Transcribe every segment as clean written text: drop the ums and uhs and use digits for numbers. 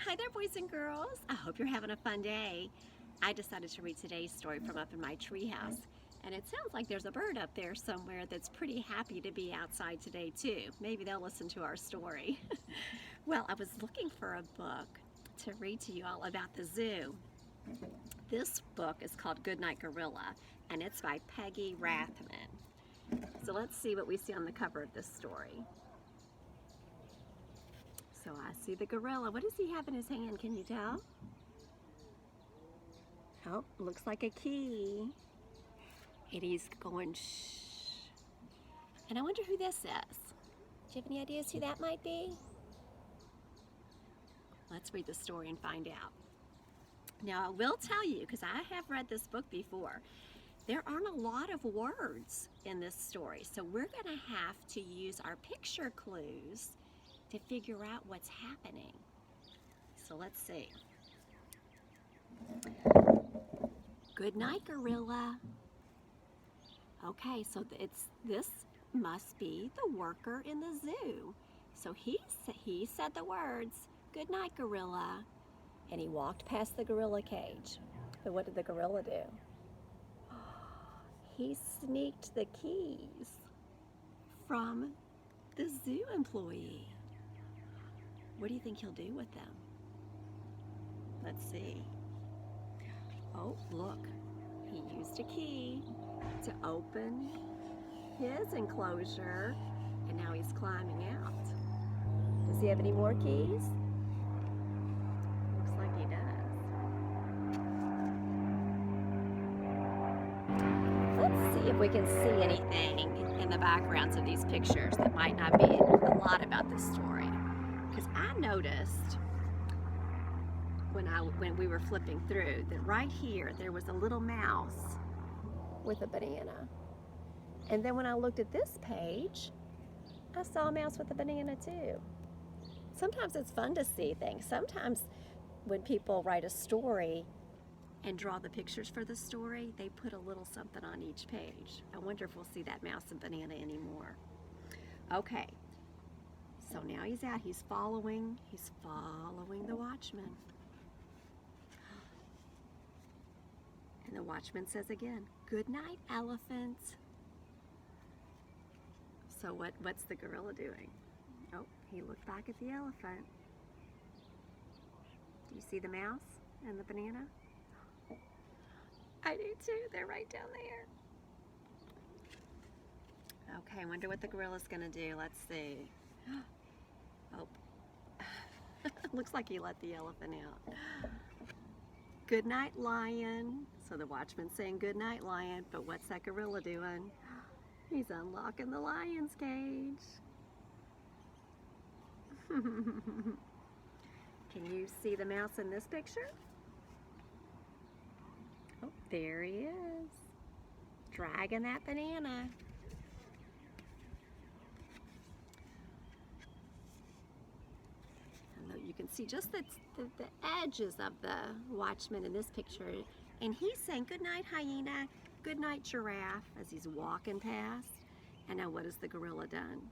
Hi there, boys and girls. I hope you're having a fun day. I decided to read today's story from up in my treehouse, and it sounds like there's a bird up there somewhere that's pretty happy to be outside today too. Maybe they'll listen to our story. Well, I was looking for a book to read to you all about the zoo. This book is called Goodnight Gorilla, and it's by Peggy Rathman. So let's see what we see on the cover of this story. So I see the gorilla. What does he have in his hand? Can you tell? Oh, looks like a key. And he's going shh. And I wonder who this is. Do you have any ideas who that might be? Let's read the story and find out. Now I will tell you, because I have read this book before, there aren't a lot of words in this story. So we're going to have to use our picture clues to figure out what's happening. So let's see. Goodnight Gorilla. Okay, so this must be the worker in the zoo. So he said the words, "Goodnight Gorilla," and he walked past the gorilla cage. But what did the gorilla do? He sneaked the keys from the zoo employee. What do you think he'll do with them? Let's see. Oh, look. He used a key to open his enclosure, and now he's climbing out. Does he have any more keys? Looks like he does. Let's see if we can see anything in the backgrounds of these pictures that might not be a lot about this story. Because I noticed when we were flipping through that right here there was a little mouse with a banana. And then when I looked at this page, I saw a mouse with a banana too. Sometimes it's fun to see things. Sometimes when people write a story and draw the pictures for the story, they put a little something on each page. I wonder if we'll see that mouse and banana anymore. Okay, so now he's out. He's following the watchman. And the watchman says again, "Good night, elephant." So what's the gorilla doing? Oh, he looked back at the elephant. Do you see the mouse and the banana? I do too. They're right down there. Okay, I wonder what the gorilla's gonna do. Let's see. Oh, looks like he let the elephant out. Good night, lion. So the watchman's saying good night, lion, but what's that gorilla doing? He's unlocking the lion's cage. Can you see the mouse in this picture? Oh, there he is, dragging that banana. And you can see just the edges of the watchman in this picture. And he's saying, "Good night, hyena. Good night, giraffe," as he's walking past. And now what has the gorilla done?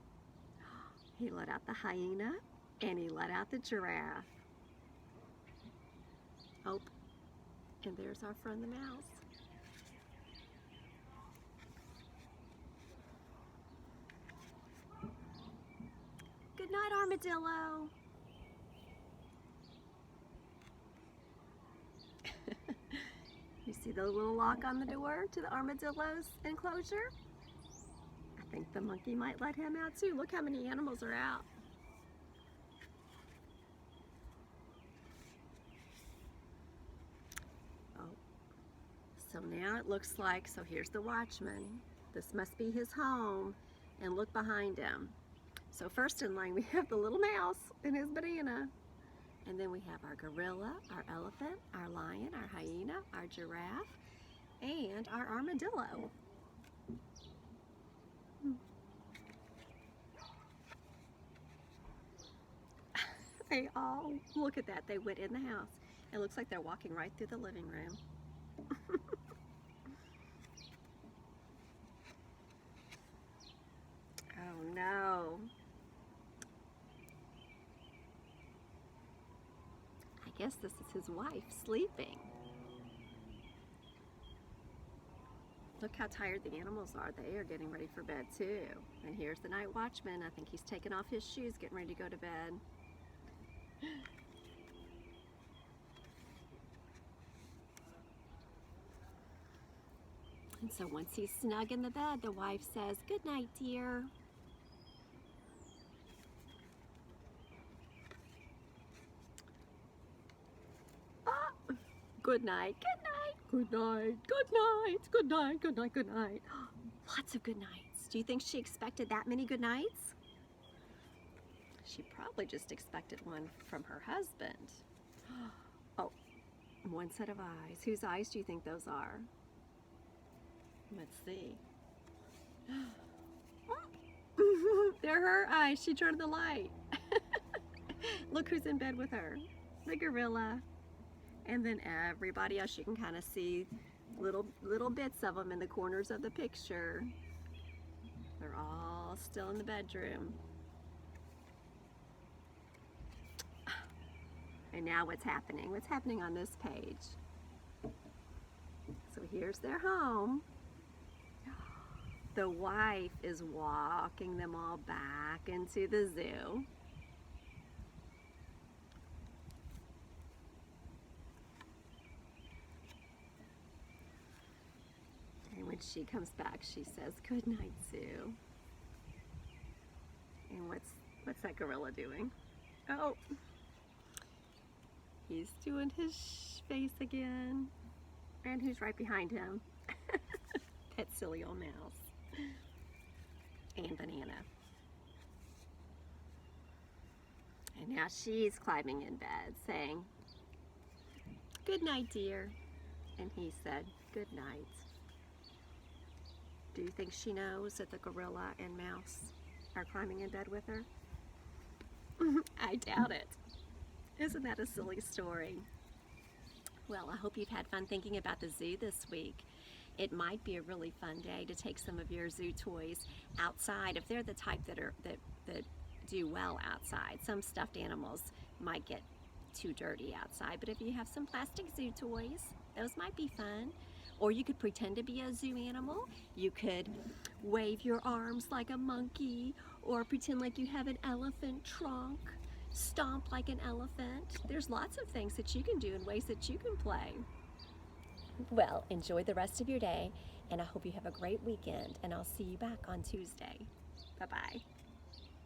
He let out the hyena and he let out the giraffe. Oh, and there's our friend the mouse. Good night, armadillo. You see the little lock on the door to the armadillo's enclosure? I think the monkey might let him out too. Look how many animals are out. Oh, so now it looks like, so here's the watchman. This must be his home, and look behind him. So first in line we have the little mouse and his banana. And then we have our gorilla, our elephant, our lion, our hyena, our giraffe, and our armadillo. They all, look at that, they went in the house. It looks like they're walking right through the living room. Oh no. guess this is his wife sleeping. Look how tired the animals are. They are getting ready for bed too. And here's the night watchman. I think he's taking off his shoes, getting ready to go to bed. And so once he's snug in the bed, the wife says, "Good night, dear." Ah, good night, good night, good night, good night, good night, good night, good night. Lots of good nights. Do you think she expected that many good nights? She probably just expected one from her husband. Oh, one set of eyes. Whose eyes do you think those are? Let's see. They're her eyes. She turned the light. Look who's in bed with her. The gorilla. And then everybody else. You can kind of see little bits of them in the corners of the picture. They're all still in the bedroom. And now what's happening? What's happening on this page? So here's their home. The wife is walking them all back into the zoo. And when she comes back, she says, "Good night, zoo." And what's that gorilla doing? Oh, he's doing his face again. And who's right behind him? That silly old mouse. And Banana. And now she's climbing in bed saying, "Good night, dear." And he said, "Good night." Do you think she knows that the gorilla and mouse are climbing in bed with her? I doubt it. Isn't that a silly story? Well, I hope you've had fun thinking about the zoo this week. It might be a really fun day to take some of your zoo toys outside if they're the type that do well outside. Some stuffed animals might get too dirty outside, but if you have some plastic zoo toys, those might be fun. Or you could pretend to be a zoo animal. You could wave your arms like a monkey, or pretend like you have an elephant trunk, stomp like an elephant. There's lots of things that you can do and ways that you can play. Well, enjoy the rest of your day, and I hope you have a great weekend, and I'll see you back on Tuesday. Bye-bye.